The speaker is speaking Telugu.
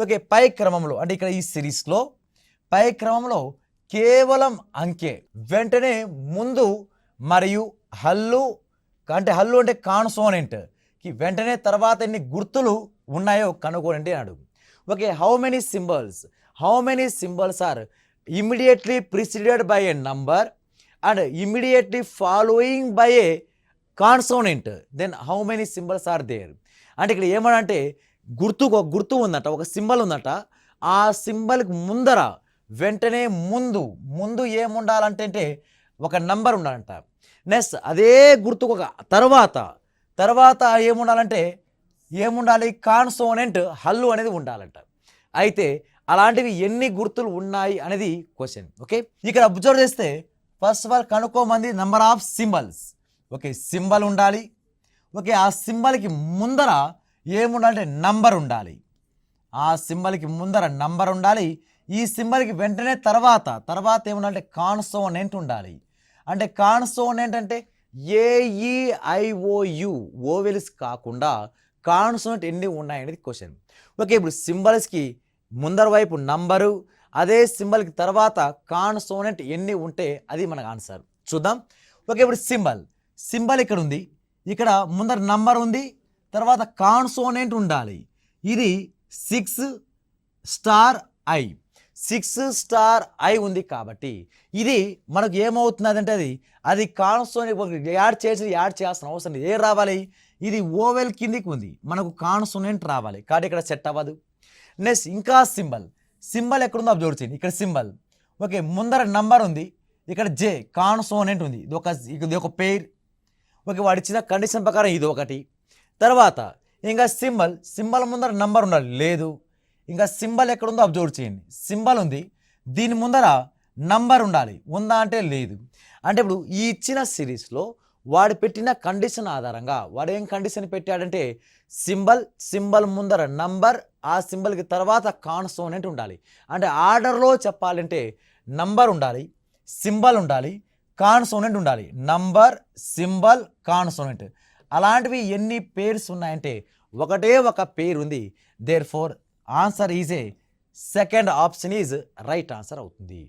ఓకే, పై క్రమంలో అంటే ఇక్కడ ఈ సిరీస్లో పై క్రమంలో కేవలం అంకె వెంటనే ముందు మరియు హల్లు అంటే కాన్సోనెంట్ వెంటనే తర్వాత ఎన్ని గుర్తులు ఉన్నాయో కనుగొనండి అన్నాడు. Okay, how many symbols are immediately preceded by a number and immediately following by a consonant, then how many symbols are there. అంటే ఇక్కడ ఏమనంటే ఒక గుర్తు ఉందట, ఒక సింబల్ ఉందట, ఆ సింబల్కి ముందర వెంటనే ముందు ఏముండాలంటే ఒక నంబర్ ఉండాలంట. నెక్స్ట్ అదే గుర్తుకు ఒక తర్వాత ఏముండాలి, కాన్సోనెంట్ హల్లు అనేది ఉండాలంట. అయితే అలాంటివి ఎన్ని గుర్తులు ఉన్నాయి అనేది క్వశ్చన్. ఓకే, ఇక్కడ అబ్జర్వ్ చేస్తే ఫస్ట్ ఆఫ్ ఆల్ కనుక్కోమంది number of symbols. Okay, symbol ఉండాలి. ఓకే, ఆ సింబల్కి ముందర ఏముండాలంటే నంబర్ ఉండాలి. ఆ సింబల్కి ముందర నంబర్ ఉండాలి. ఈ సింబల్కి వెంటనే తర్వాత ఏముండాలంటే కాన్సోనెంట్ ఉండాలి. అంటే కాన్సోనెంట్ అంటే AEIOU ఓవెల్స్ కాకుండా కాన్సోనెంట్ ఎన్ని ఉన్నాయనేది క్వశ్చన్. ఓకే, ఇప్పుడు సింబల్స్కి ముందర వైపు నంబరు, అదే సింబల్కి తర్వాత కాన్సోనెంట్ ఎన్ని ఉంటే అది మనకు ఆన్సర్. చూద్దాం. ఓకే, ఇప్పుడు సింబల్ ఇక్కడ ఉంది, ఇక్కడ ముందర నంబర్ ఉంది, తర్వాత కాన్సోనెంట్ ఉండాలి. ఇది 6 స్టార్ ఐ ఉంది కాబట్టి ఇది మనకు ఏమవుతున్నదంటే అది కాన్సోనెంట్ యాడ్ చేయాల్సిన అవసరం లేదు. రావాలి, ఇది ఓవెల్ కిందికి ఉంది, మనకు కాన్సోనెంట్ రావాలి కాబట్టి ఇక్కడ సెట్ అవ్వదు. నెక్స్ట్ ఇంకా సింబల్ ఎక్కడుందో అబ్జర్వ్ చేయండి. ఇక్కడ సింబల్, ఓకే, ముందర నంబర్ ఉంది, ఇక్కడ జే కాన్సోనెంట్ ఉంది, ఇది ఒక పెయిర్. ఓకే, వాడు ఇచ్చిన కండిషన్ ప్రకారం ఇది ఒకటి. తర్వాత ఇంకా సింబల్ ముందర నంబర్ ఉండాలి, లేదు. ఇంకా సింబల్ ఎక్కడుందో అబ్జర్వ్ చేయండి. సింబల్ ఉంది, దీని ముందర నంబర్ ఉండాలి, ఉందా అంటే లేదు. అంటే ఇప్పుడు ఈ ఇచ్చిన సిరీస్లో వాడు పెట్టిన కండిషన్ ఆధారంగా వాడు ఏం కండిషన్ పెట్టాడంటే సింబల్ ముందర నంబర్, ఆ సింబల్కి తర్వాత కాన్సోనెంట్ ఉండాలి. అంటే ఆర్డర్లో చెప్పాలంటే నంబర్ ఉండాలి, సింబల్ ఉండాలి, కాన్సోనెంట్ ఉండాలి. నంబర్, సింబల్, కాన్సోనెంట్ అలాంటివి ఎన్ని పేర్స్ ఉన్నాయంటే ఒకటే ఒక పేరు ఉంది. There four answer is a second option is right answer అవుతుంది.